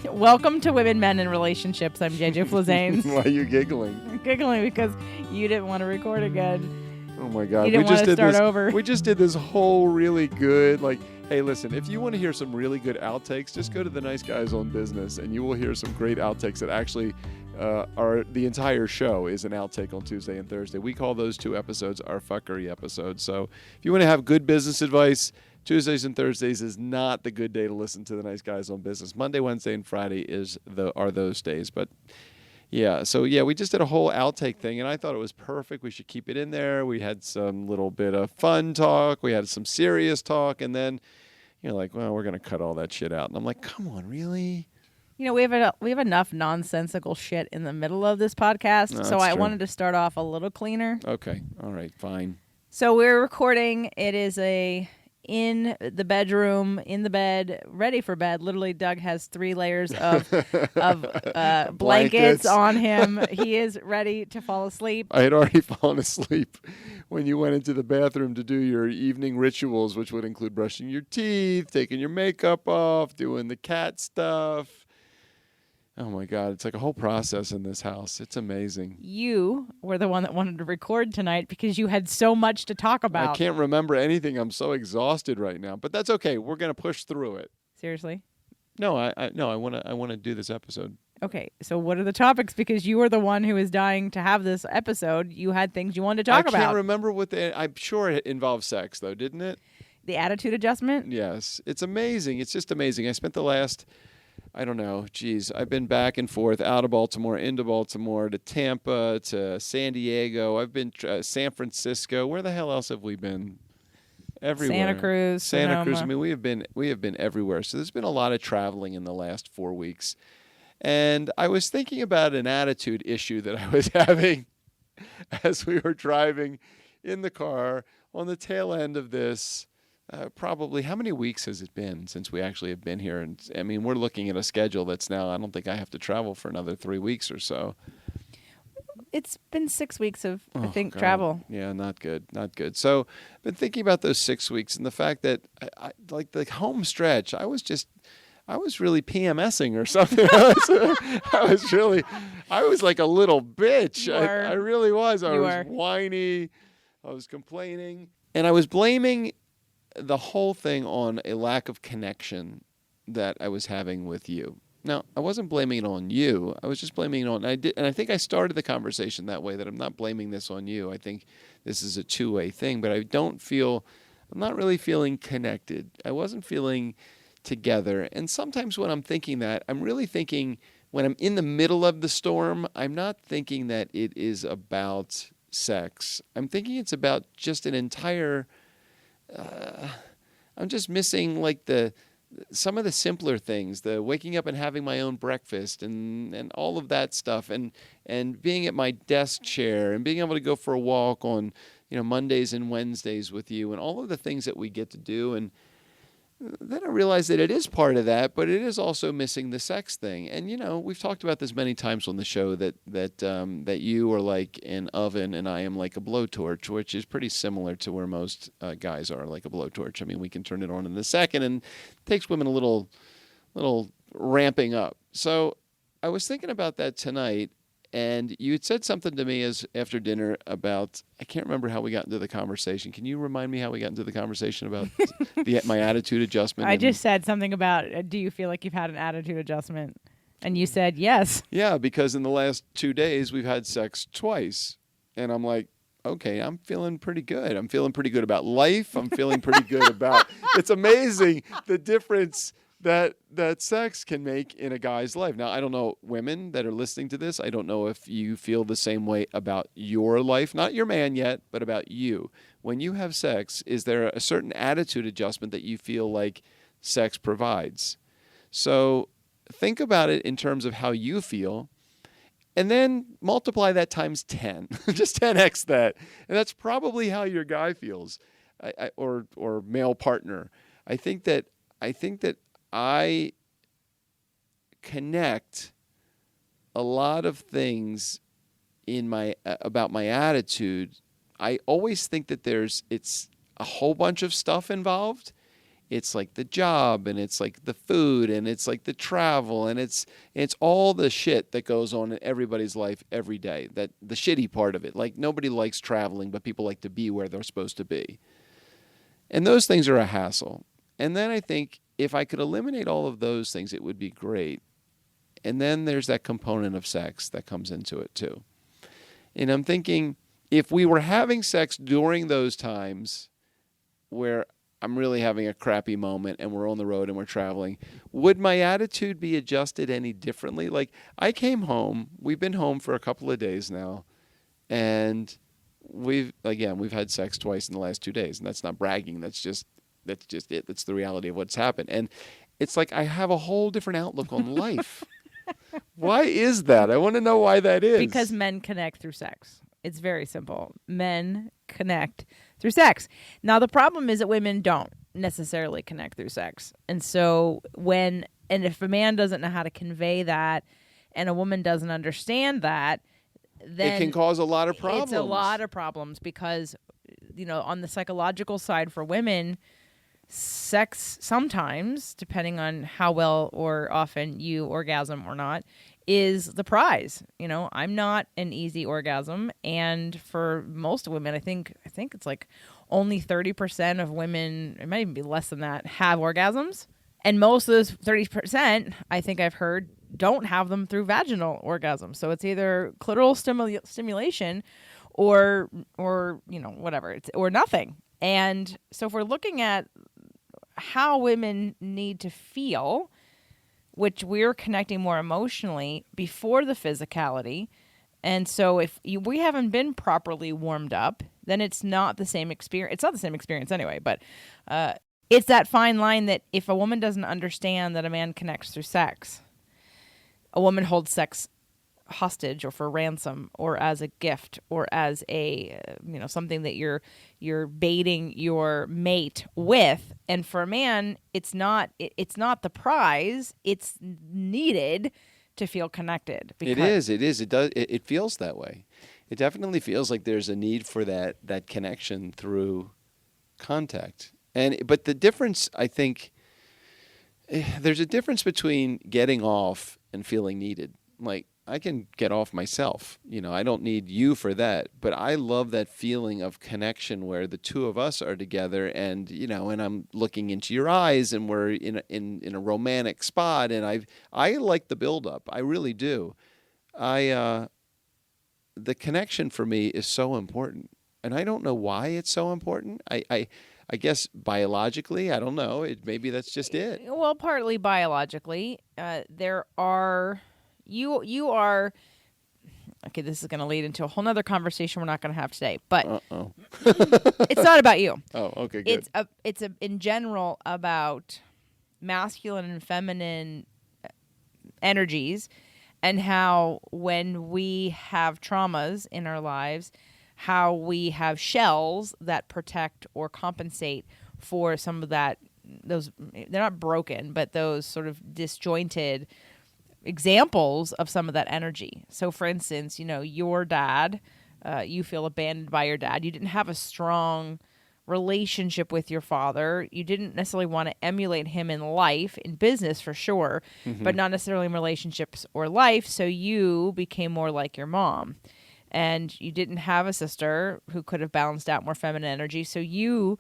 Welcome to Women, Men, and Relationships. I'm JJ Flazanes. Why are you giggling? I'm giggling because you didn't want to record again. Oh my God. You didn't want to start over. We just did this whole really good, hey, listen, if you want to hear some really good outtakes, just go to the Nice Guys on Business and you will hear some great outtakes that actually are the entire show is an outtake on Tuesday and Thursday. We call those two episodes our fuckery episodes. So if you want to have good business advice, Tuesdays and Thursdays is not the good day to listen to the Nice Guys on Business. Monday, Wednesday, and Friday are those days. But yeah, so yeah, we just did a whole outtake thing, and I thought it was perfect. We should keep it in there. We had some little bit of fun talk. We had some serious talk, and then you're like, well, we're going to cut all that shit out. And I'm like, come on, really? You know, we have enough nonsensical shit in the middle of this podcast, No, so that's I true. wanted to start off a little cleaner. Okay, all right, fine. So we're recording. It is in the bedroom, in the bed, ready for bed. Literally, Doug has 3 layers of blankets on him. He is ready to fall asleep. I had already fallen asleep when you went into the bathroom to do your evening rituals, which would include brushing your teeth, taking your makeup off, doing the cat stuff. Oh my God, it's like a whole process in this house. It's amazing. You were the one that wanted to record tonight because you had so much to talk about. I can't remember anything. I'm so exhausted right now, but that's okay. We're going to push through it. Seriously? No, I want to do this episode. Okay, so what are the topics? Because you were the one who is dying to have this episode. You had things you wanted to talk about. I can't remember I'm sure it involves sex, though, didn't it? The attitude adjustment? Yes. It's amazing. It's just amazing. I spent the last, I don't know, I've been back and forth out of Baltimore, into Baltimore, to Tampa, to San Diego. I've been San Francisco. Where the hell else have we been? Everywhere. Santa Cruz, Santa Cruz. Sonoma. I mean, we have been everywhere. So there's been a lot of traveling in the last 4 weeks. And I was thinking about an attitude issue that I was having as we were driving in the car on the tail end of this. Probably, how many weeks has it been since we actually have been here? And I mean, we're looking at a schedule that's now, I don't think I have to travel for another 3 weeks or so. It's been 6 weeks of, I think, God. travel. Yeah, not good, not good. So I've been thinking about those 6 weeks and the fact that, I like the home stretch, I was really PMSing or something. I was like a little bitch. I really was. I was whiny. I was complaining. And I was blaming the whole thing on a lack of connection that I was having with you. Now, I wasn't blaming it on you. I was just blaming it on, and I think I started the conversation that way, that I'm not blaming this on you. I think this is a two-way thing, but I'm not really feeling connected. I wasn't feeling together. And sometimes when I'm thinking that, I'm really thinking when I'm in the middle of the storm, I'm not thinking that it is about sex. I'm thinking it's about just an entire, I'm just missing like some of the simpler things, the waking up and having my own breakfast and all of that stuff, and being at my desk chair and being able to go for a walk on, Mondays and Wednesdays with you and all of the things that we get to do. And then I realized that it is part of that, but it is also missing the sex thing. And we've talked about this many times on the show that you are like an oven and I am like a blowtorch, which is pretty similar to where most guys are like a blowtorch. I mean, we can turn it on in a second, and it takes women a little ramping up. So I was thinking about that tonight, and you had said something to me after dinner about, I can't remember how we got into the conversation. Can you remind me how we got into the conversation about my attitude adjustment? I just said something about, do you feel like you've had an attitude adjustment? And you said yes. Yeah, because in the last 2 days, we've had sex twice. And I'm like, okay, I'm feeling pretty good. I'm feeling pretty good about life. I'm feeling pretty good about, it's amazing the difference that sex can make in a guy's life. Now, I don't know, women that are listening to this, I don't know if you feel the same way about your life, not your man yet, but about you. When you have sex, is there a certain attitude adjustment that you feel like sex provides? So think about it in terms of how you feel, and then multiply that times 10. Just 10x that. And that's probably how your guy feels, or male partner. I think that I connect a lot of things in about my attitude. I always think that it's a whole bunch of stuff involved, it's like the job, and it's like the food, and it's like the travel, and it's all the shit that goes on in everybody's life every day. That the shitty part of it. Like nobody likes traveling, but people like to be where they're supposed to be. And those things are a hassle. And then I think if I could eliminate all of those things, it would be great. And then there's that component of sex that comes into it too. And I'm thinking, if we were having sex during those times where I'm really having a crappy moment and we're on the road and we're traveling, would my attitude be adjusted any differently? Like, I came home, we've been home for a couple of days now, and we've had sex twice in the last 2 days, and that's not bragging. That's just it. That's the reality of what's happened. And it's like I have a whole different outlook on life. Why is that? I want to know why that is. Because men connect through sex. It's very simple. Men connect through sex. Now, the problem is that women don't necessarily connect through sex. And so if a man doesn't know how to convey that and a woman doesn't understand that, then it can cause a lot of problems. It's a lot of problems because, on the psychological side for women, sex sometimes, depending on how well or often you orgasm or not, is the prize. I'm not an easy orgasm, and for most women, I think it's like only 30% of women, it might even be less than that, have orgasms. And most of those 30%, I think I've heard, don't have them through vaginal orgasm. So it's either clitoral stimulation or whatever, or nothing. And so if we're looking at how women need to feel, which we're connecting more emotionally before the physicality. And so if we haven't been properly warmed up, then it's not the same experience. It's not the same experience anyway, but it's that fine line that if a woman doesn't understand that a man connects through sex, a woman holds sex hostage or for ransom or as a gift or as a something that you're baiting your mate with. And for a man, it's not the prize, it's needed to feel connected. It is it feels that way. It definitely feels like there's a need for that connection through contact. But the difference, I think, there's a difference between getting off and feeling needed. Like, I can get off myself. I don't need you for that. But I love that feeling of connection where the two of us are together, and and I'm looking into your eyes, and we're in a romantic spot. And I like the buildup. I really do. The connection for me is so important, and I don't know why it's so important. I guess biologically, I don't know. Maybe that's just it. Well, partly biologically, You are okay. This is going to lead into a whole nother conversation we're not going to have today. But it's not about you. Oh, okay, good. It's in general about masculine and feminine energies, and how when we have traumas in our lives, how we have shells that protect or compensate for some of that. Those, they're not broken, but those sort of disjointed examples of some of that energy. So for instance, your dad, you feel abandoned by your dad. You didn't have a strong relationship with your father. You didn't necessarily want to emulate him in life, in business for sure, but not necessarily in relationships or life. So you became more like your mom. And you didn't have a sister who could have balanced out more feminine energy. So you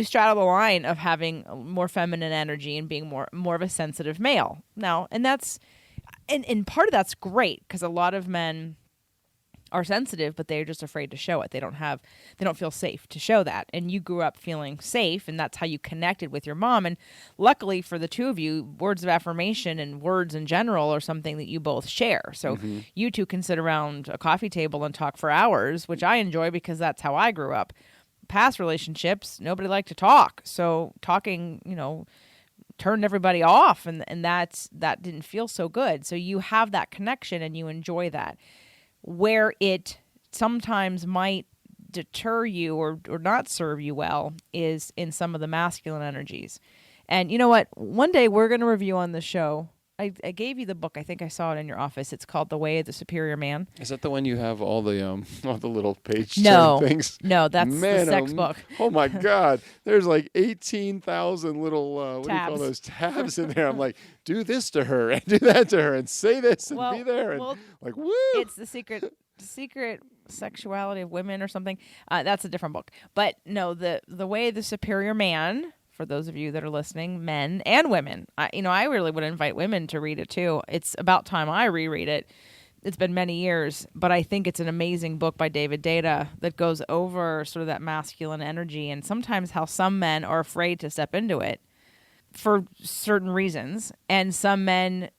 straddle the line of having more feminine energy and being more of a sensitive male. Now, and that's, and part of that's great, because a lot of men are sensitive, but they're just afraid to show it. They don't feel safe to show that. And you grew up feeling safe, and that's how you connected with your mom. And luckily for the two of you, words of affirmation and words in general are something that you both share. So you two can sit around a coffee table and talk for hours, which I enjoy because that's how I grew up. Past relationships, nobody liked to talk. So talking, turned everybody off, and that didn't feel so good. So you have that connection and you enjoy that. Where it sometimes might deter you or not serve you well is in some of the masculine energies. And you know what? One day we're going to review on the show I gave you the book. I think I saw it in your office. It's called The Way of the Superior Man. Is that the one you have all the little page No, turn things? no, that's Man, the sex book. Oh my God! There's like 18,000 little what do you call Tabs. those tabs in there? I'm like, do this to her and do that to her and say this and Well- be there and well, like woo. It's the secret sexuality of women or something. That's a different book. But no, the Way of the Superior Man. For those of you that are listening, men and women, I really would invite women to read it too. It's about time I reread it. It's been many years, but I think it's an amazing book by David Deida that goes over sort of that masculine energy and sometimes how some men are afraid to step into it for certain reasons, and some men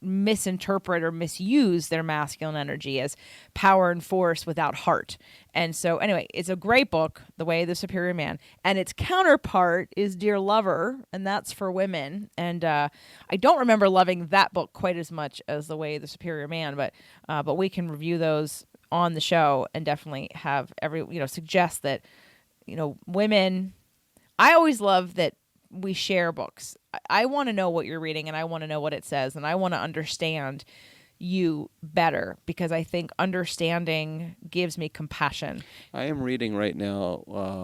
misinterpret or misuse their masculine energy as power and force without heart. And so anyway, it's a great book, The Way of the Superior Man, and its counterpart is Dear Lover, and that's for women. And I don't remember loving that book quite as much as The Way of the Superior Man, but we can review those on the show and definitely have suggest that women. I always love that we share books. I want to know what you're reading, and I want to know what it says, and I want to understand you better, because I think understanding gives me compassion. I am reading right now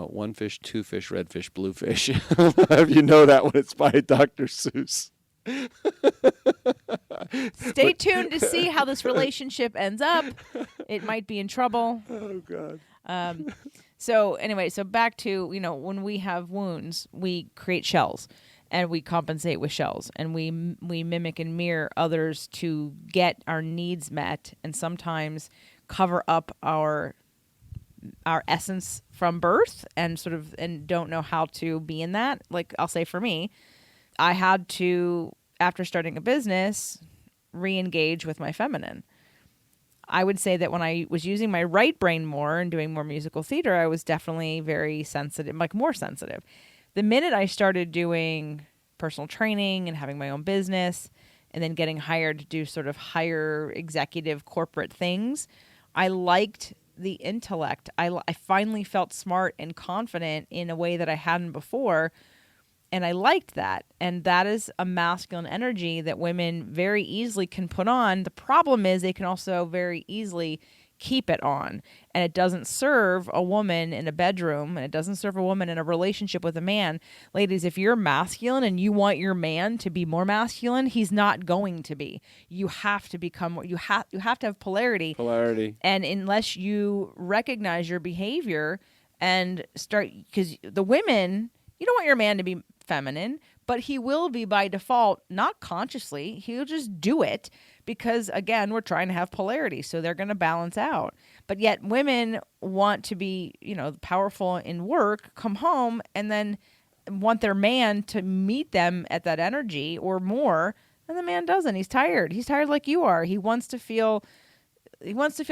One Fish, Two Fish, Red Fish, Blue Fish. If you know that one, it's by Dr. Seuss. Stay tuned to see how this relationship ends up. It might be in trouble. Oh, God. So anyway, so back to, when we have wounds, we create shells and we compensate with shells, and we mimic and mirror others to get our needs met, and sometimes cover up our essence from birth and don't know how to be in that. Like, I'll say for me, I had to, after starting a business, re-engage with my feminine. I would say that when I was using my right brain more and doing more musical theater, I was definitely very sensitive, like more sensitive. The minute I started doing personal training and having my own business and then getting hired to do sort of higher executive corporate things, I liked the intellect. I finally felt smart and confident in a way that I hadn't before. And I liked that. And that is a masculine energy that women very easily can put on. The problem is they can also very easily keep it on. And it doesn't serve a woman in a bedroom, and it doesn't serve a woman in a relationship with a man. Ladies, if you're masculine and you want your man to be more masculine, he's not going to be. You have to become, you have to have polarity. Polarity. And unless you recognize your behavior and start, because the women, you don't want your man to be feminine, but he will be by default, not consciously. He'll just do it because, again, we're trying to have polarity, so they're going to balance out. But yet women want to be, powerful in work, come home, and then want their man to meet them at that energy or more, and the man doesn't. He's tired. He's tired like you are. He wants to feel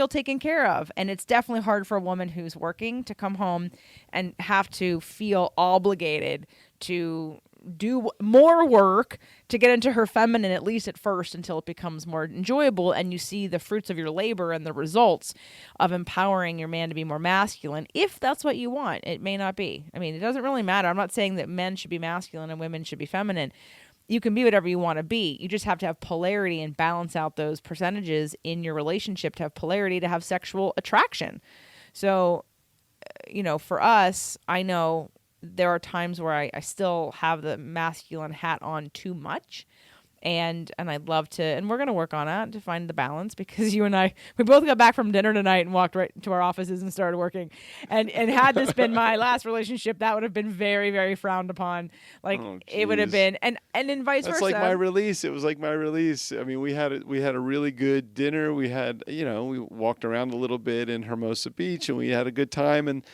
taken care of. And it's definitely hard for a woman who's working to come home and have to feel obligated to do more work to get into her feminine, at least at first, until it becomes more enjoyable and you see the fruits of your labor and the results of empowering your man to be more masculine. If that's what you want, it may not be. I mean, it doesn't really matter. I'm not saying that men should be masculine and women should be feminine. You can be whatever you want to be. You just have to have polarity and balance out those percentages in your relationship to have polarity, to have sexual attraction. So, for us, I know there are times where I still have the masculine hat on too much. And I'd love to, and we're going to work on it to find the balance, because you and I, we both got back from dinner tonight and walked right to our offices and started working. And had this been my last relationship, that would have been very, very frowned upon. Like, it would have been, and then vice versa. That's like my release. It was like my release. I mean, we had a really good dinner. We had, we walked around a little bit in Hermosa Beach, and we had a good time. And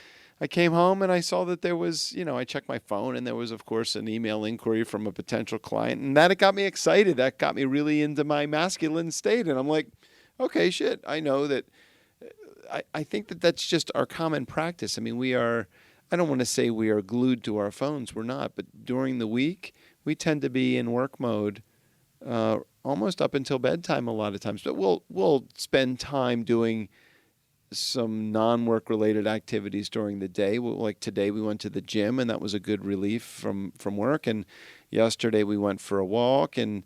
I came home and I saw that there was, I checked my phone, and there was, of course, an email inquiry from a potential client. And it got me excited. That got me really into my masculine state. And I'm like, okay, shit, I know that. I think that that's just our common practice. I mean, I don't want to say we are glued to our phones. We're not. But during the week, we tend to be in work mode almost up until bedtime a lot of times. But we'll spend time doing some non-work related activities during the day. Like today we went to the gym, and that was a good relief from work. And yesterday we went for a walk, and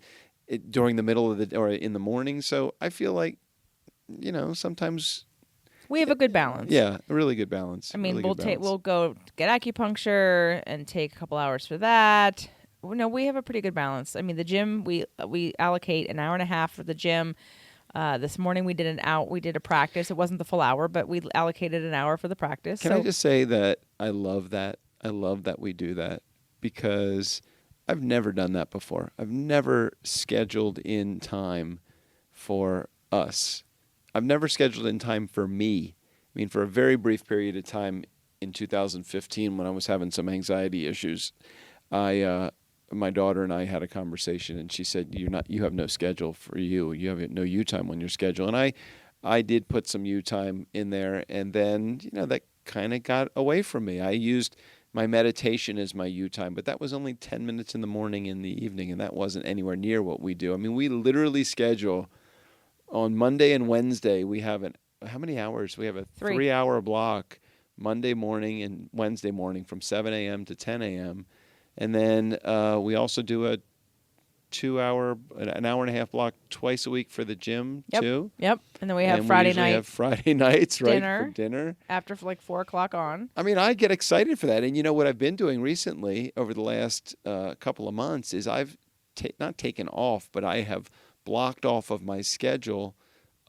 during the middle of the or in the morning. So I feel like, sometimes, We have a good balance. yeah, a really good balance. I mean, really good balance. we'll go get acupuncture and take a couple hours for that. No, we have a pretty good balance. I mean, the gym we allocate an hour and a half for the gym. This morning we did a practice. It wasn't the full hour, but we allocated an hour for the practice. Can I just say that I love that? I love that we do that because I've never done that before. I've never scheduled in time for us. I've never scheduled in time for me. I mean, for a very brief period of time in 2015 when I was having some anxiety issues, my daughter and I had a conversation, and she said, you have no schedule for you. You have no you time on your schedule. And I did put some you time in there, and then, that kind of got away from me. I used my meditation as my you time, but that was only 10 minutes in the morning and the evening, and that wasn't anywhere near what we do. I mean, we literally schedule on Monday and Wednesday. We have how many hours? We have a 3-hour block Monday morning and Wednesday morning from 7 a.m. to 10 a.m. And then we also do an hour and a half block twice a week for the gym too. Yep. And then we have and Friday we have Friday nights, right, for dinner. After like 4 o'clock on. I mean, I get excited for that. And what I've been doing recently over the last couple of months is I've not taken off, but I have blocked off of my schedule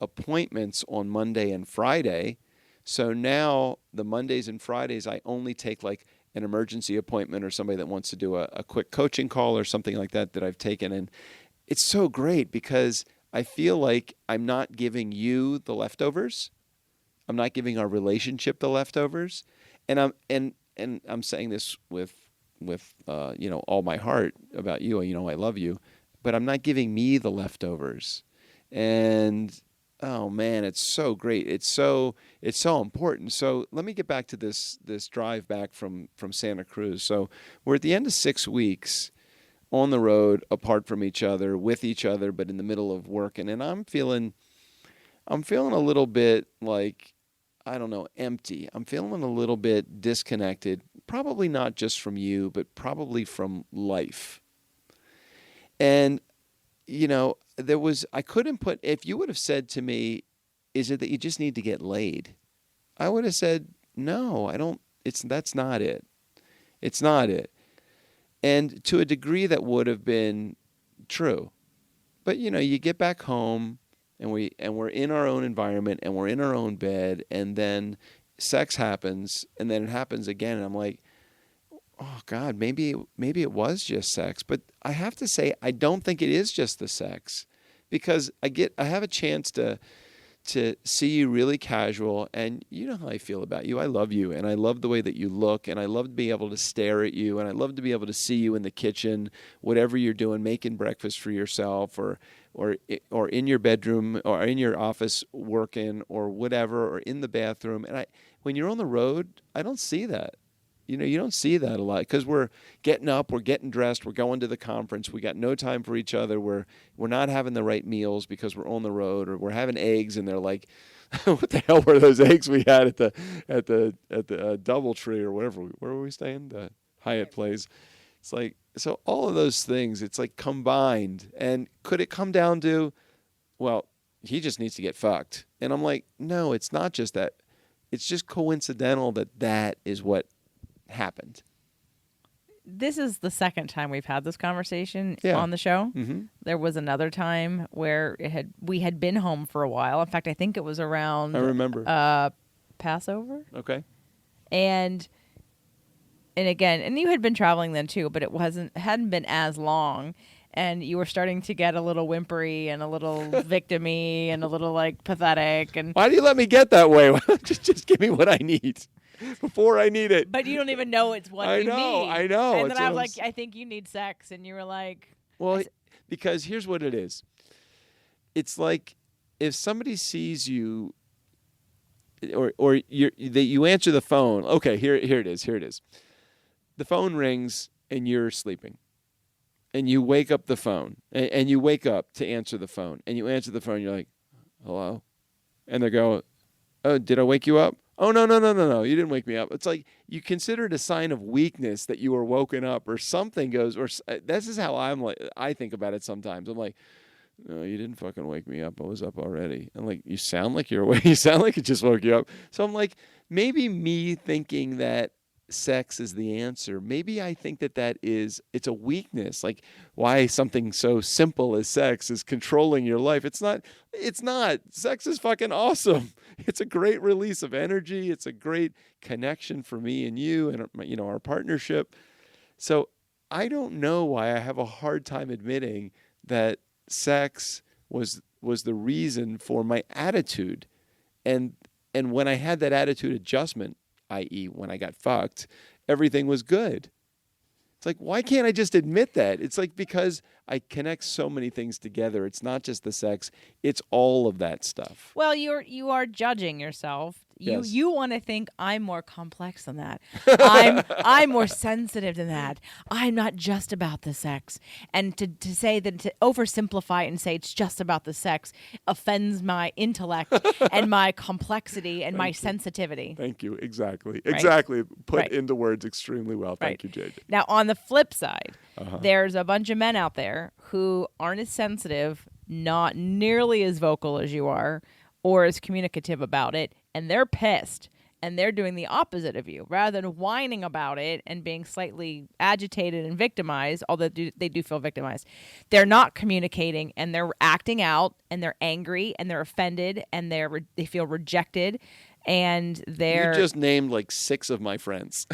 appointments on Monday and Friday. So now the Mondays and Fridays, I only take like an emergency appointment or somebody that wants to do a quick coaching call or something like that I've taken. And it's so great because I feel like I'm not giving you the leftovers. I'm not giving our relationship the leftovers. And I'm saying this with all my heart about you. I love you, but I'm not giving me the leftovers. And oh man, it's so great. It's so important. So let me get back to this drive back from Santa Cruz. So we're at the end of 6 weeks on the road, apart from each other, with each other, but in the middle of working. And I'm feeling a little bit like, I don't know, empty. I'm feeling a little bit disconnected, probably not just from you, but probably from life. And I couldn't put, if you would have said to me, is it that you just need to get laid? I would have said, no, I don't, that's not it. It's not it. And to a degree that would have been true. But you get back home and we're in our own environment and we're in our own bed, and then sex happens, and then it happens again, and I'm like, oh God, maybe it was just sex. But I have to say, I don't think it is just the sex, because I have a chance to see you really casual, and you know how I feel about you. I love you, and I love the way that you look, and I love to be able to stare at you, and I love to be able to see you in the kitchen, whatever you're doing, making breakfast for yourself, or in your bedroom, or in your office working, or whatever, or in the bathroom. And when you're on the road, I don't see that. You don't see that a lot because we're getting up, we're getting dressed, we're going to the conference. We got no time for each other. We're not having the right meals because we're on the road, or we're having eggs and they're like, what the hell were those eggs we had at the DoubleTree or whatever? Where were we staying? The Hyatt place. It's like, so all of those things, it's like combined. And could it come down to, well, he just needs to get fucked? And I'm like, no, it's not just that. It's just coincidental that is what happened. This is the second time we've had this conversation Yeah. on the show. Mm-hmm. There was another time where we had been home for a while. In fact, I think it was around I remember. Passover. Okay. And again, and you had been traveling then too, but it hadn't been as long. And you were starting to get a little whimpery and a little victim-y and a little like pathetic. And why do you let me get that way? just give me what I need before I need it. But you don't even know it's what you need. I know. And then I was like, I think you need sex. And you were like... Well, because here's what it is. It's like if somebody sees you or you answer the phone. Okay, here it is. The phone rings and you're sleeping. And you wake up the phone. And you wake up to answer the phone. And you answer the phone. You're like, hello? And they go, oh, did I wake you up? Oh, no, no, no, no, no. You didn't wake me up. It's like you consider it a sign of weakness that you were woken up or something goes, this is how I think about it sometimes. I'm like, no, you didn't fucking wake me up. I was up already. I'm like, you sound like you're awake. You sound like it just woke you up. So I'm like, maybe me thinking that sex is the answer. Maybe I think it's a weakness. Like why something so simple as sex is controlling your life. It's not. Sex is fucking awesome. It's a great release of energy. It's a great connection for me and you and our partnership. So I don't know why I have a hard time admitting that sex was the reason for my attitude. And when I had that attitude adjustment, i.e. when I got fucked, everything was good. It's like, why can't I just admit that? It's like, because I connect so many things together. It's not just the sex, it's all of that stuff. Well, you are judging yourself. Yes. You want to think I'm more complex than that. I'm more sensitive than that. I'm not just about the sex. And to say that, to oversimplify it and say it's just about the sex offends my intellect and my complexity and my sensitivity. Thank you. Exactly. Right. Exactly. Put Right. into words extremely well. Thank you, JJ. Now, on the flip side, there's a bunch of men out there who aren't as sensitive, not nearly as vocal as you are, or as communicative about it, and they're pissed. And they're doing the opposite of you. Rather than whining about it and being slightly agitated and victimized, although they do feel victimized, they're not communicating and they're acting out and they're angry and they're offended and they feel rejected and they're... You just named like 6 of my friends.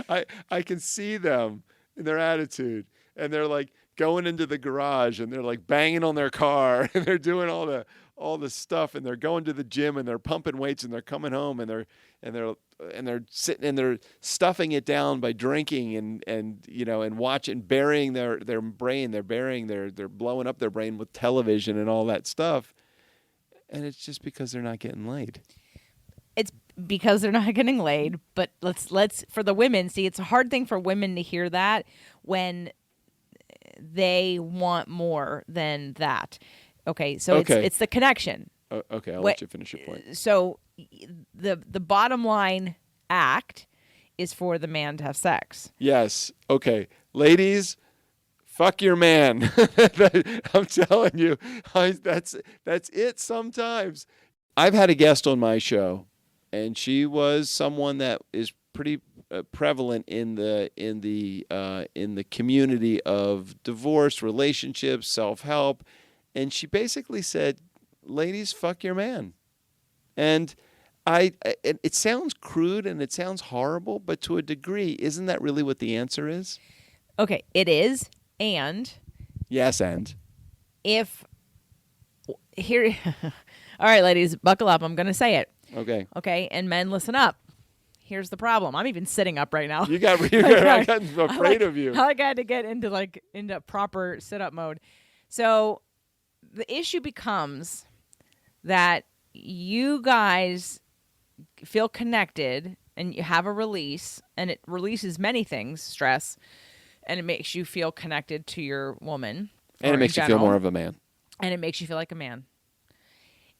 I can see them in their attitude, and they're like going into the garage and they're like banging on their car and they're doing all the stuff, and they're going to the gym and they're pumping weights, and they're coming home and they're sitting and they're stuffing it down by drinking and watching, burying their brain. They're blowing up their brain with television and all that stuff. And it's just because they're not getting laid. It's because they're not getting laid. But let's for the women, see, it's a hard thing for women to hear that when they want more than that. Okay, so Okay. it's the connection. Okay, I'll let you finish your point. So the bottom line act is for the man to have sex. Yes. Okay. Ladies, fuck your man. I'm telling you, that's it sometimes. I've had a guest on my show, and she was someone that is pretty prevalent in the community of divorce, relationships, self-help, and she basically said, "Ladies, fuck your man." And it sounds crude and it sounds horrible, but to a degree, isn't that really what the answer is? Okay, it is. And yes, and if here, all right, ladies, buckle up. I'm going to say it. Okay. Okay, and men, listen up. Here's the problem. I'm even sitting up right now. I got afraid of you. I got to get into proper sit-up mode. So the issue becomes that you guys feel connected and you have a release, and it releases many things, stress, and it makes you feel connected to your woman. And it makes you feel more of a man. And it makes you feel like a man.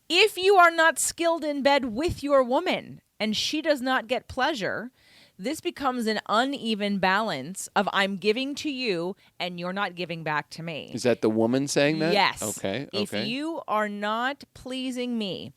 If you are not skilled in bed with your woman and she does not get pleasure, this becomes an uneven balance of I'm giving to you and you're not giving back to me. Is that the woman saying that? Yes. Okay. If you are not pleasing me,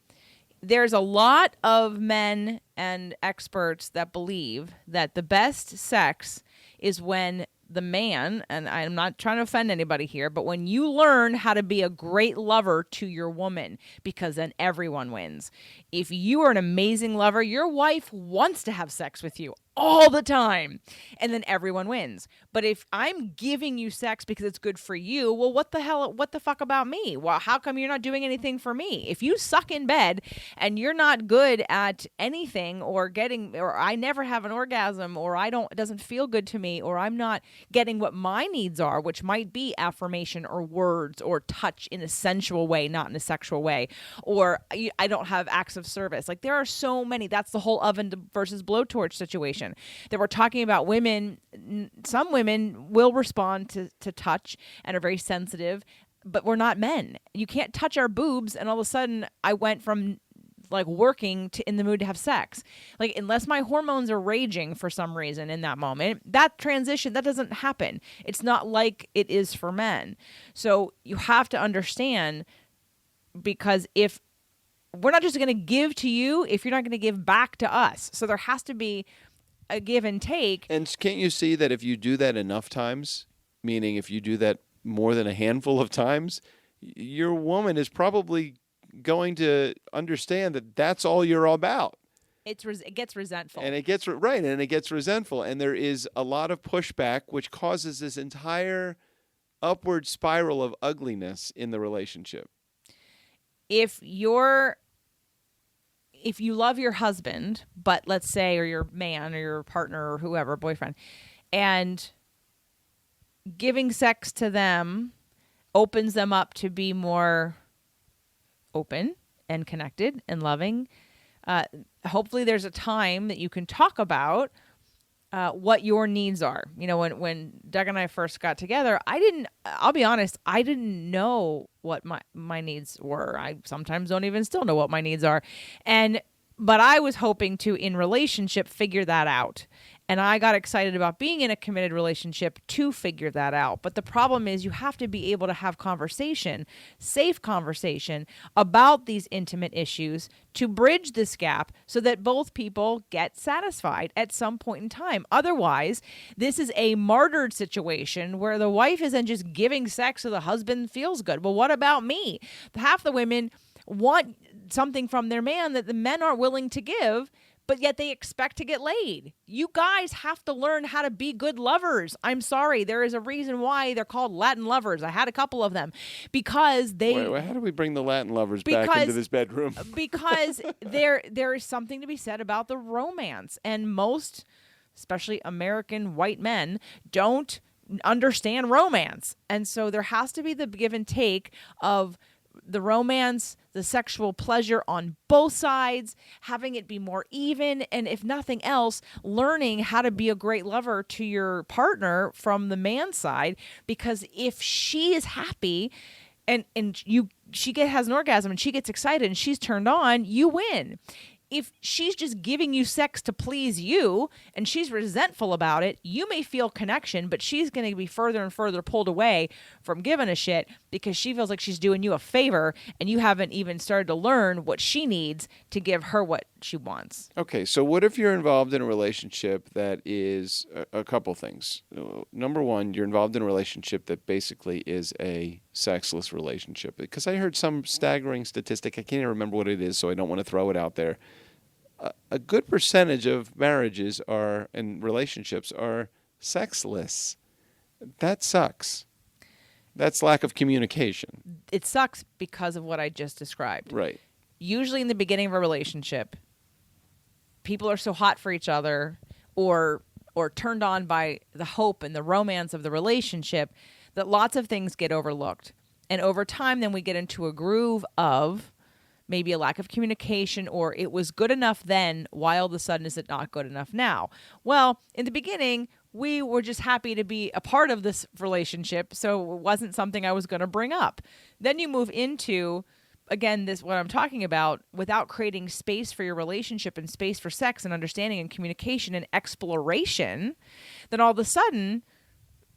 there's a lot of men and experts that believe that the best sex is when the man, and I'm not trying to offend anybody here, but when you learn how to be a great lover to your woman, because then everyone wins. If you are an amazing lover, your wife wants to have sex with you all the time, and then everyone wins. But if I'm giving you sex because it's good for you, well, what the fuck about me? Well, how come you're not doing anything for me? If you suck in bed and you're not good at anything, or I never have an orgasm, or it doesn't feel good to me, or I'm not getting what my needs are, which might be affirmation or words or touch in a sensual way, not in a sexual way, or I don't have acts of service. Like, there are so many. That's the whole oven versus blowtorch situation that we're talking about. Women, some women will respond to touch and are very sensitive, but we're not men. You can't touch our boobs and all of a sudden I went from like working to in the mood to have sex. Like unless my hormones are raging for some reason in that moment, that transition that doesn't happen. It's not like it is for men. So you have to understand, because if we're not just going to give to you if you're not going to give back to us. So there has to be a give and take. And can't you see that if you do that enough times, meaning if you do that more than a handful of times, your woman is probably going to understand that that's all you're about. It gets resentful. And it gets right, and it gets resentful, and there is a lot of pushback, which causes this entire upward spiral of ugliness in the relationship. If you love your husband, but let's say, or your man or your partner or whoever, boyfriend, and giving sex to them opens them up to be more open and connected and loving, hopefully there's a time that you can talk about what your needs are. You know, when Doug and I first got together, I'll be honest, I didn't know what my needs were. I sometimes don't even still know what my needs are. But I was hoping to, in relationship, figure that out. And I got excited about being in a committed relationship to figure that out. But the problem is you have to be able to have conversation, safe conversation about these intimate issues to bridge this gap so that both people get satisfied at some point in time. Otherwise, this is a martyred situation where the wife isn't just giving sex so the husband feels good. Well, what about me? Half the women want something from their man that the men aren't willing to give, but yet they expect to get laid. You guys have to learn how to be good lovers. I'm sorry. There is a reason why they're called Latin lovers. I had a couple of them because they... Wait, how do we bring the Latin lovers back into this bedroom? Because there is something to be said about the romance. And most, especially American white men, don't understand romance. And so there has to be the give and take of the romance, the sexual pleasure on both sides, having it be more even, and if nothing else, learning how to be a great lover to your partner from the man's side. Because if she is happy and she has an orgasm and she gets excited and she's turned on, you win. If she's just giving you sex to please you and she's resentful about it, you may feel connection, but she's going to be further and further pulled away from giving a shit because she feels like she's doing you a favor and you haven't even started to learn what she needs to give her what she wants. Okay, so what if you're involved in a relationship that is a couple things? Number one, you're involved in a relationship that basically is a sexless relationship. Because I heard some staggering statistic, I can't even remember what it is, so I don't want to throw it out there. A good percentage of marriages and relationships are sexless. That sucks. That's lack of communication. It sucks because of what I just described. Right. Usually in the beginning of a relationship, people are so hot for each other or turned on by the hope and the romance of the relationship that lots of things get overlooked. And over time, then we get into a groove of maybe a lack of communication, or it was good enough then, why all of a sudden is it not good enough now? Well, in the beginning, we were just happy to be a part of this relationship, so it wasn't something I was going to bring up. Then you move into, again, this what I'm talking about, without creating space for your relationship and space for sex and understanding and communication and exploration, then all of a sudden,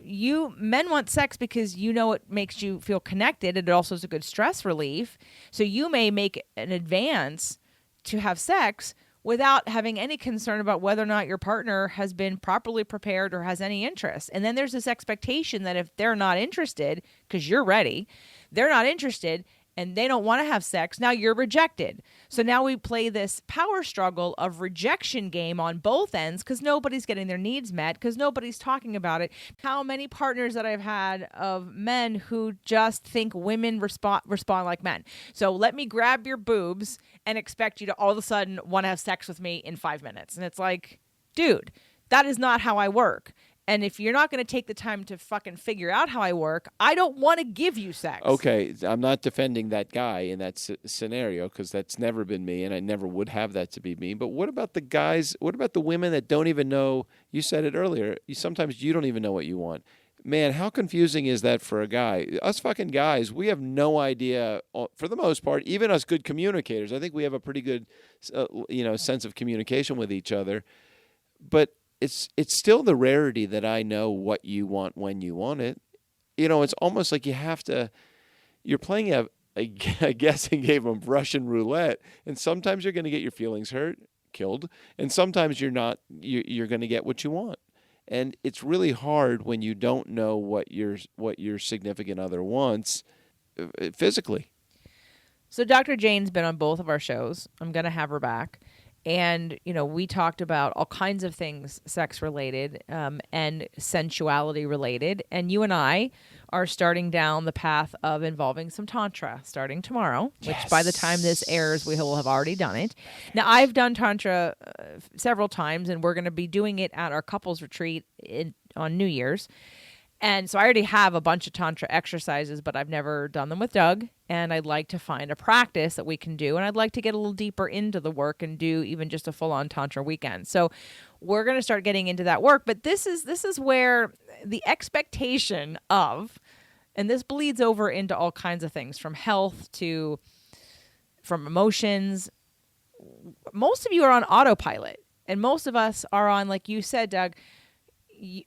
men want sex because you know it makes you feel connected. It also is a good stress relief. So you may make an advance to have sex without having any concern about whether or not your partner has been properly prepared or has any interest. And then there's this expectation that if they're not interested, because you're ready, they're not interested, and they don't want to have sex, now you're rejected. So now we play this power struggle of rejection game on both ends because nobody's getting their needs met, because nobody's talking about it. How many partners that I've had of men who just think women respond like men. So let me grab your boobs and expect you to all of a sudden want to have sex with me in 5 minutes. And it's like, dude, that is not how I work. And if you're not going to take the time to fucking figure out how I work, I don't want to give you sex. Okay, I'm not defending that guy in that scenario because that's never been me, and I never would have that to be me. But what about the guys? What about the women that don't even know? You said it earlier. Sometimes you don't even know what you want. Man, how confusing is that for a guy? Us fucking guys, we have no idea, for the most part, even us good communicators. I think we have a pretty good, sense of communication with each other. But it's still the rarity that I know what you want when you want it. It's almost like you're playing a guessing game of Russian roulette, and sometimes you're going to get your feelings hurt, killed, and sometimes you're not. You're going to get what you want. And it's really hard when you don't know what your significant other wants physically. So Dr. Jane's been on both of our shows. I'm going to have her back. And, we talked about all kinds of things sex related and sensuality related. And you and I are starting down the path of involving some Tantra starting tomorrow, which by the time this airs, we will have already done it. Now, I've done Tantra several times, and we're going to be doing it at our couples retreat on New Year's. And so I already have a bunch of Tantra exercises, but I've never done them with Doug. And I'd like to find a practice that we can do. And I'd like to get a little deeper into the work and do even just a full-on Tantra weekend. So we're going to start getting into that work. But this is where the expectation of, and this bleeds over into all kinds of things, from health from emotions. Most of you are on autopilot. And most of us are on, like you said, Doug,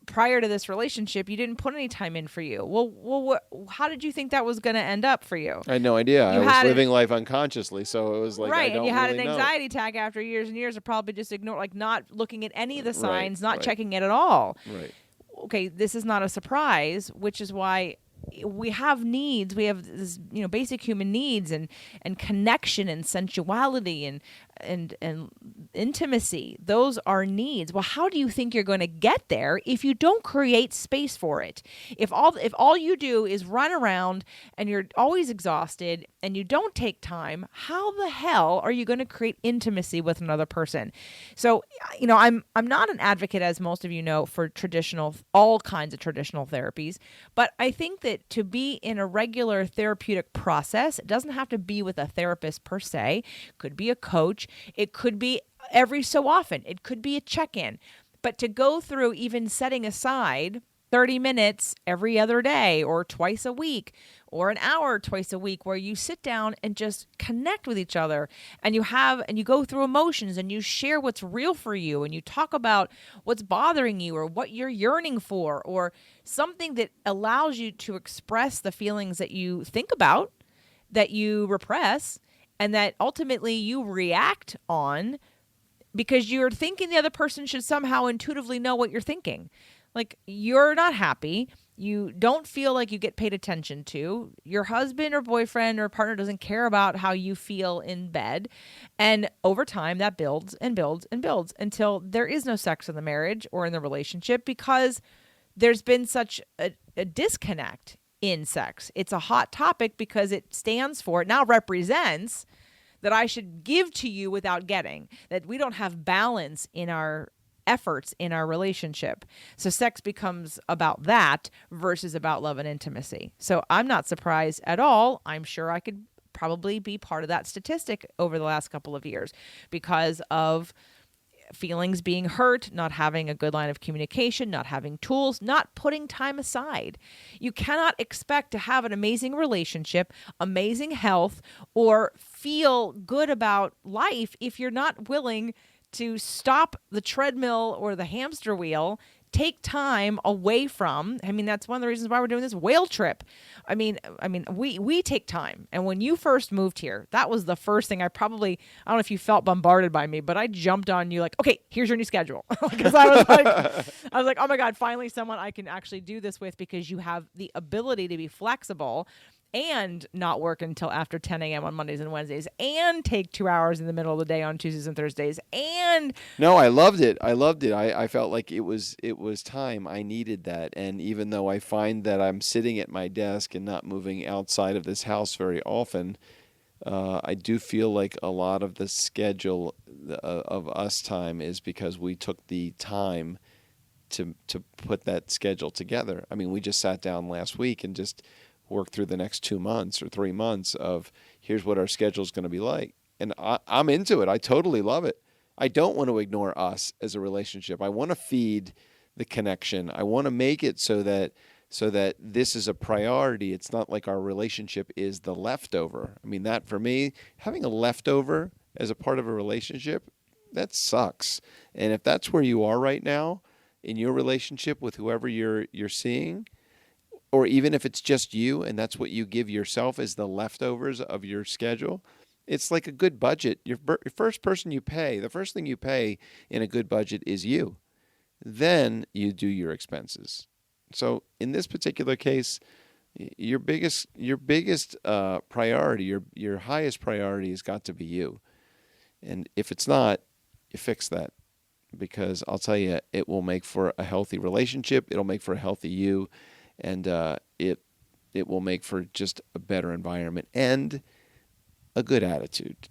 prior to this relationship, you didn't put any time in for you. Well, how did you think that was going to end up for you? I had no idea. I was living life unconsciously, so it was like, right, I don't and you had really an anxiety attack after years and years of probably just not looking at any of the signs, not checking it at all. Right. Okay, this is not a surprise, which is why we have needs. We have this, basic human needs and connection and sensuality and intimacy. Those are needs. Well, how do you think you're going to get there if you don't create space for it? If all you do is run around and you're always exhausted and you don't take time, how the hell are you going to create intimacy with another person? So, I'm not an advocate, as most of you know, for all kinds of traditional therapies, but I think that to be in a regular therapeutic process, it doesn't have to be with a therapist per se. It could be a coach. It could be every so often. It could be a check-in. But to go through even setting aside 30 minutes every other day or twice a week or an hour twice a week where you sit down and just connect with each other and you go through emotions and you share what's real for you and you talk about what's bothering you or what you're yearning for or something that allows you to express the feelings that you think about, that you repress, and that ultimately you react on because you're thinking the other person should somehow intuitively know what you're thinking. Like, you're not happy. You don't feel like you get paid attention to. Your husband or boyfriend or partner doesn't care about how you feel in bed. And over time, that builds and builds and builds until there is no sex in the marriage or in the relationship because there's been such a disconnect in sex. It's a hot topic because it now represents that I should give to you without getting, that we don't have balance in our efforts in our relationship. So sex becomes about that versus about love and intimacy. So I'm not surprised at all. I'm sure I could probably be part of that statistic over the last couple of years because of feelings being hurt, not having a good line of communication, not having tools, not putting time aside. You cannot expect to have an amazing relationship, amazing health, or feel good about life if you're not willing to stop the treadmill or the hamster wheel, take time away from. That's one of the reasons why we're doing this whale trip. We take time. And when you first moved here, that was the first thing I don't know if you felt bombarded by me, but I jumped on you like, okay, here's your new schedule. Because I was like, oh my God, finally someone I can actually do this with because you have the ability to be flexible and not work until after 10 a.m. on Mondays and Wednesdays, and take 2 hours in the middle of the day on Tuesdays and Thursdays. No, I loved it. I felt like it was time. I needed that. And even though I find that I'm sitting at my desk and not moving outside of this house very often, I do feel like a lot of the schedule of us time is because we took the time to put that schedule together. We just sat down last week and just work through the next 2 months or 3 months of here's what our schedule is going to be like. And I'm into it. I totally love it. I don't want to ignore us as a relationship. I want to feed the connection. I want to make it so that so that this is a priority. It's not like our relationship is the leftover. I mean, that for me, having a leftover as a part of a relationship, that sucks. And if that's where you are right now in your relationship with whoever you're seeing, or even if it's just you and that's what you give yourself as the leftovers of your schedule, it's like a good budget. Your first person you pay, the first thing you pay in a good budget is you. Then you do your expenses. So in this particular case, your biggest priority, your highest priority has got to be you. And if it's not, you fix that, because I'll tell you, it will make for a healthy relationship. It'll make for a healthy you, and it will make for just a better environment and a good attitude.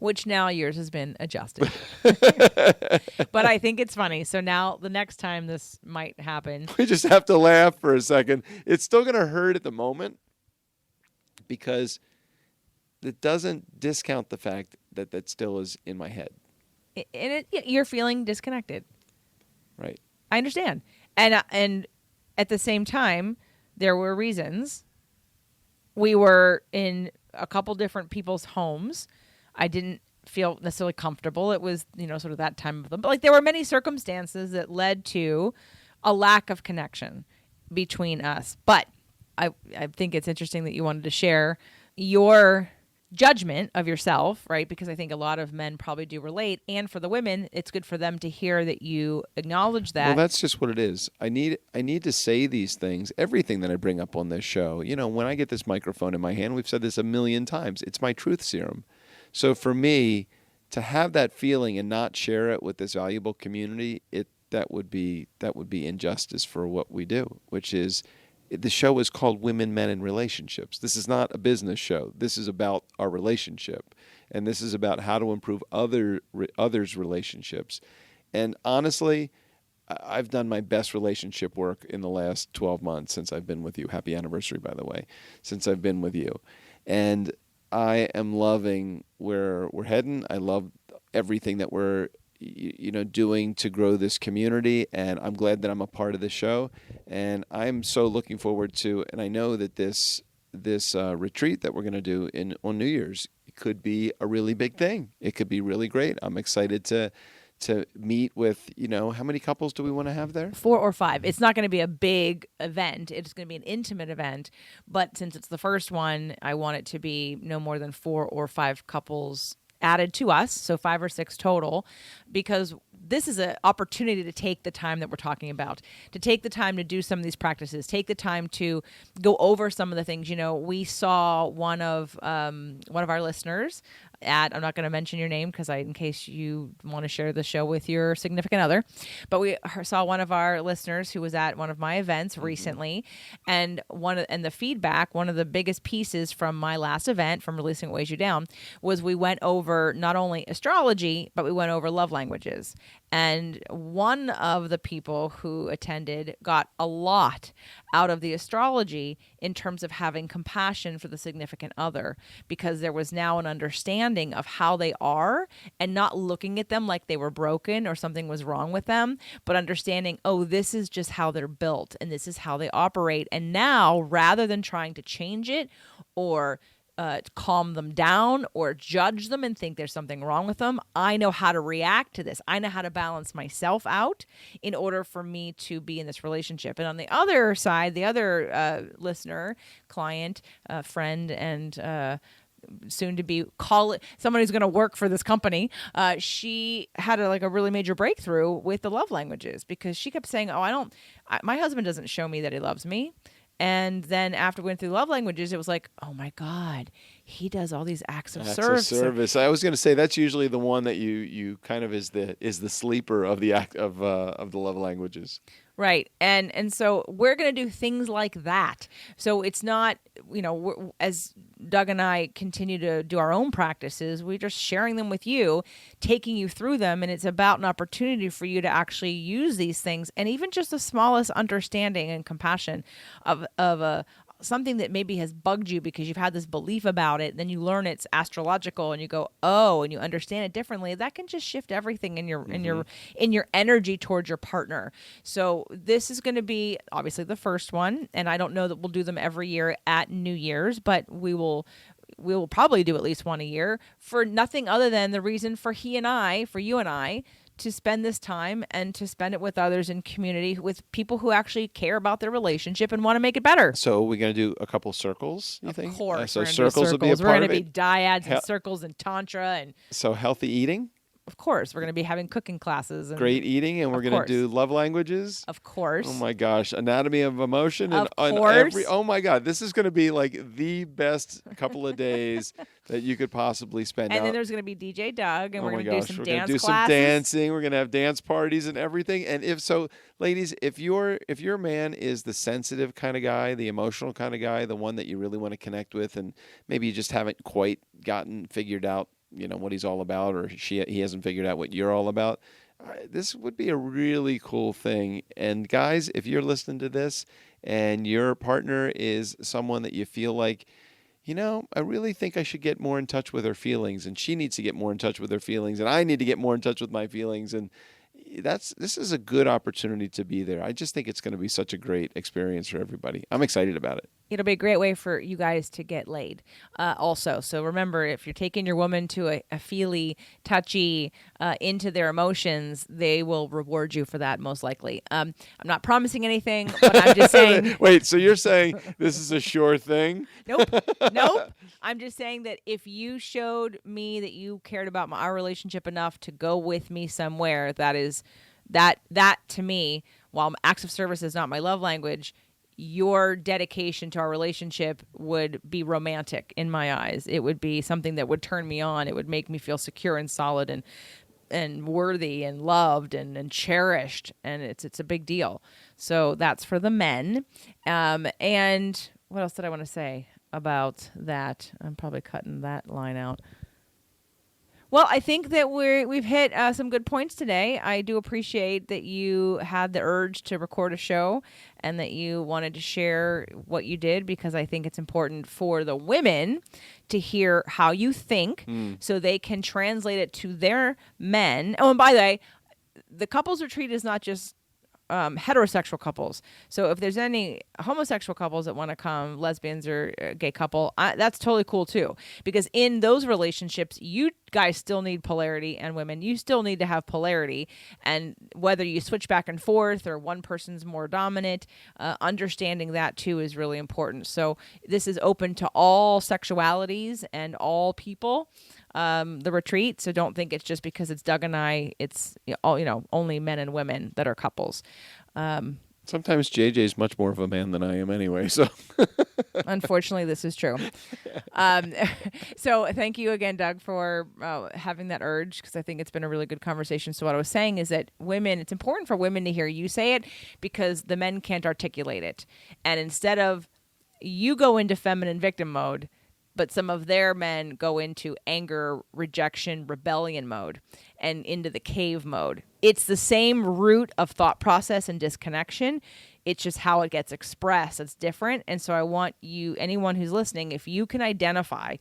Which now yours has been adjusted. But I think it's funny. So now the next time this might happen, we just have to laugh for a second. It's still going to hurt at the moment, because it doesn't discount the fact that that still is in my head. and you're feeling disconnected. Right. I understand. And at the same time, there were reasons. We were in a couple different people's homes. I didn't feel necessarily comfortable. It was, sort of that time of them. But like there were many circumstances that led to a lack of connection between us. But I think it's interesting that you wanted to share your judgment of yourself, right? Because I think a lot of men probably do relate. And for the women, it's good for them to hear that you acknowledge that. Well, that's just what it is. I need to say these things, everything that I bring up on this show. When I get this microphone in my hand, we've said this a million times, it's my truth serum. So for me, to have that feeling and not share it with this valuable community, that would be injustice for what we do, which is, the show is called Women, Men, and Relationships. This is not a business show. This is about our relationship, and this is about how to improve others' relationships. And honestly, I've done my best relationship work in the last 12 months since I've been with you. Happy anniversary, by the way, since I've been with you. And I am loving where we're heading. I love everything that we're doing to grow this community, and I'm glad that I'm a part of the show. And I'm so looking forward to, and I know that this retreat that we're going to do on New Year's could be a really big thing. It could be really great. I'm excited to meet with, how many couples do we want to have there? 4 or 5. It's not going to be a big event. It's going to be an intimate event. But since it's the first one, I want it to be no more than 4 or 5 couples added to us, so 5 or 6 total, because this is an opportunity to take the time that we're talking about, to take the time to do some of these practices, take the time to go over some of the things. We saw one of our listeners I'm not going to mention your name because in case you want to share the show with your significant other, but we saw one of our listeners who was at one of my events recently, and the feedback, one of the biggest pieces from my last event, from Releasing What Weighs You Down, was we went over not only astrology, but we went over love languages. And one of the people who attended got a lot out of the astrology in terms of having compassion for the significant other, because there was now an understanding of how they are and not looking at them like they were broken or something was wrong with them, but understanding, oh, this is just how they're built and this is how they operate. And now, rather than trying to change it or calm them down or judge them and think there's something wrong with them, I know how to react to this. I know how to balance myself out in order for me to be in this relationship. And on the other side, the other listener, client, friend, and soon to be someone who's going to work for this company, she had a really major breakthrough with the love languages, because she kept saying, my husband doesn't show me that he loves me. And then after we went through love languages, it was like, oh my God, he does all these acts of service. I was going to say that's usually the one that you kind of is the sleeper of the act of the love languages. Right. And so we're going to do things like that. So it's not, as Doug and I continue to do our own practices, we're just sharing them with you, taking you through them. And it's about an opportunity for you to actually use these things. And even just the smallest understanding and compassion of something that maybe has bugged you because you've had this belief about it, then you learn it's astrological and you go, oh, and you understand it differently, that can just shift everything in your in your energy towards your partner. So this is going to be obviously the first one, and I don't know that we'll do them every year at New Year's, but we will probably do at least one a year for nothing other than the reason for you and I, to spend this time and to spend it with others in community, with people who actually care about their relationship and want to make it better. So we're going to do a couple circles, you think? Of course. So we're gonna circles will be a we're part going of to it? be dyads and circles and tantra. And So healthy eating, of course, we're going to be having cooking classes. And great eating, and we're going to do love languages. Of course. Oh my gosh, anatomy of emotion, Of and course. oh my God, this is going to be like the best couple of days that you could possibly spend. And Now, then there's going to be DJ Doug, and oh we're my going to do gosh, some we're gonna dance do classes. some dancing. We're going to have dance parties and everything. And if so, ladies, if your man is the sensitive kind of guy, the emotional kind of guy, the one that you really want to connect with, and maybe you just haven't quite figured out, what he's all about, or he hasn't figured out what you're all about, this would be a really cool thing. And guys, if you're listening to this and your partner is someone that you feel like, I really think I should get more in touch with her feelings, and she needs to get more in touch with her feelings, and I need to get more in touch with my feelings, and this is a good opportunity to be there. I just think it's going to be such a great experience for everybody. I'm excited about it. It'll be a great way for you guys to get laid also. So remember, if you're taking your woman to a feely, touchy, into their emotions, they will reward you for that most likely. I'm not promising anything, but I'm just saying. Wait, so you're saying this is a sure thing? Nope. I'm just saying that if you showed me that you cared about our relationship enough to go with me somewhere, that to me, while acts of service is not my love language, your dedication to our relationship would be romantic in my eyes. It would be something that would turn me on. It would make me feel secure and solid and worthy and loved and cherished. And it's a big deal. So that's for the men. And what else did I want to say about that? I'm probably cutting that line out. Well, I think that we've hit some good points today. I do appreciate that you had the urge to record a show and that you wanted to share what you did, because I think it's important for the women to hear how you think so they can translate it to their men. Oh, and by the way, the couples retreat is not just heterosexual couples. So if there's any homosexual couples that want to come, lesbians or a gay couple, that's totally cool too. Because in those relationships, you guys still need polarity, and women, you still need to have polarity. And whether you switch back and forth or one person's more dominant, understanding that too is really important. So this is open to all sexualities and all people. The retreat. So don't think it's just because it's Doug and I, it's only men and women that are couples. Sometimes JJ's much more of a man than I am anyway. So unfortunately, this is true. So thank you again, Doug, for having that urge, because I think it's been a really good conversation. So what I was saying is that women, it's important for women to hear you say it, because the men can't articulate it. And instead of you go into feminine victim mode, but some of their men go into anger, rejection, rebellion mode and into the cave mode. It's the same root of thought process and disconnection. It's just how it gets expressed. It's different. And so I want you, anyone who's listening, if you can identify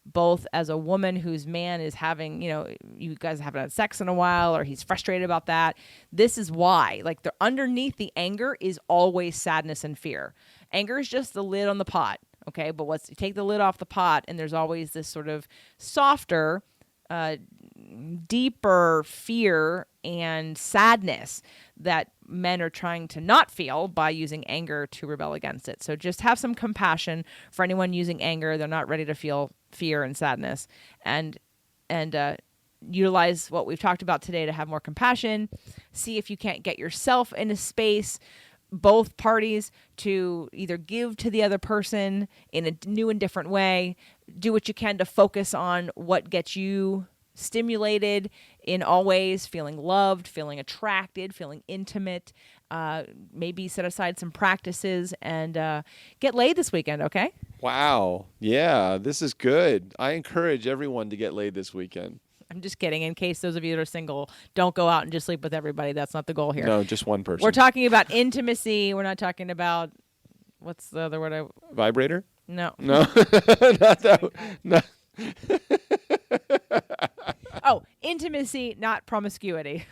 both as a woman whose man is having, you guys haven't had sex in a while, or he's frustrated about that, this is why. Like, underneath the anger is always sadness and fear. Anger is just the lid on the pot. Okay, but you take the lid off the pot, and there's always this sort of softer, deeper fear and sadness that men are trying to not feel by using anger to rebel against it. So just have some compassion for anyone using anger. They're not ready to feel fear and sadness, and utilize what we've talked about today to have more compassion. See if you can't get yourself in a space, both parties, to either give to the other person in a new and different way. Do what you can to focus on what gets you stimulated in all ways, feeling loved, feeling attracted, feeling intimate. Maybe set aside some practices and get laid this weekend, okay? Wow. Yeah, this is good. I encourage everyone to get laid this weekend. I'm just kidding. In case those of you that are single, don't go out and just sleep with everybody. That's not the goal here. No, just one person. We're talking about intimacy. We're not talking about what's the other word? Vibrator? No. No, not that. No. Oh, intimacy, not promiscuity.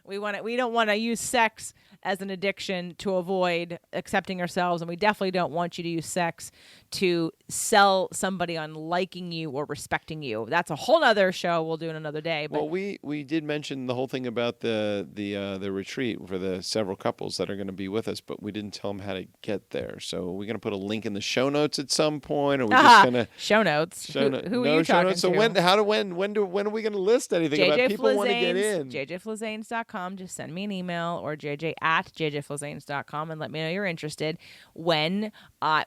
We don't want to use sex as an addiction to avoid accepting ourselves, and we definitely don't want you to use sex to sell somebody on liking you or respecting you. That's a whole other show we'll do in another day. But Well, we did mention the whole thing about the retreat for the several couples that are going to be with us, but we didn't tell them how to get there. So we're going to put a link in the show notes at some point, or we're just going to show notes. Who are you show talking notes. to? So when are we going to list anything about people want to get in? JJFlazanes.com. Just send me an email, or JJ@JJFlazanes.com, and let me know you're interested. When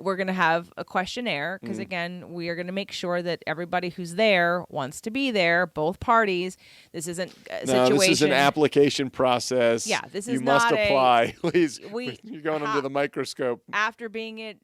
we're going to have a questionnaire, because again, we are going to make sure that everybody who's there wants to be there, both parties. This isn't a situation. No, this is an application process. Yeah, this is you must not apply. Please, you're going under the microscope. After being at,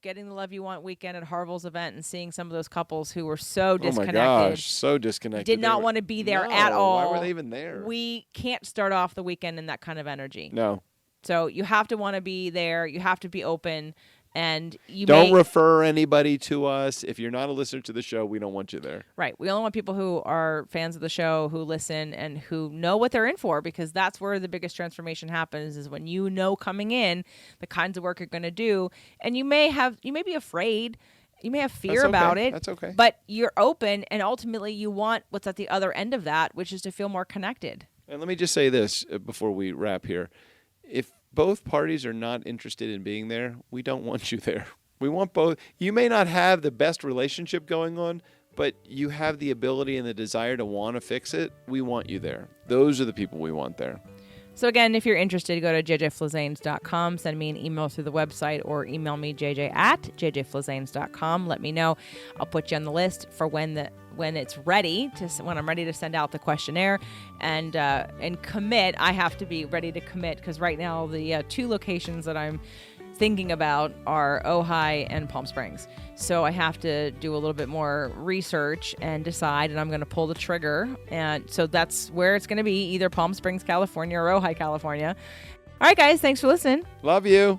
getting the Love You Want weekend at Harville's event and seeing some of those couples who were so disconnected. Oh my gosh, so disconnected. Did not want to be there at all. Why were they even there? We can't start off the weekend in that kind of energy. No. So you have to want to be there. You have to be open. And you don't refer anybody to us. If you're not a listener to the show, we don't want you there. Right. We only want people who are fans of the show, who listen, and who know what they're in for, because that's where the biggest transformation happens, is when you know coming in the kinds of work you're going to do. And you may be afraid. You may have fear about it. That's okay. But you're open, and ultimately you want what's at the other end of that, which is to feel more connected. And let me just say this before we wrap here. If both parties are not interested in being there, we don't want you there. We want both. You may not have the best relationship going on, but you have the ability and the desire to want to fix it. We want you there. Those are the people we want there. So again, if you're interested, go to jjflazanes.com, send me an email through the website, or email me jj@jjflazanes.com. Let me know. I'll put you on the list for when it's ready when I'm ready to send out the questionnaire and commit. I have to be ready to commit, because right now the two locations that I'm thinking about are Ojai and Palm Springs. So I have to do a little bit more research and decide, and I'm going to pull the trigger. And so that's where it's going to be, either Palm Springs, California, or Ojai, California. All right, guys, thanks for listening. Love you.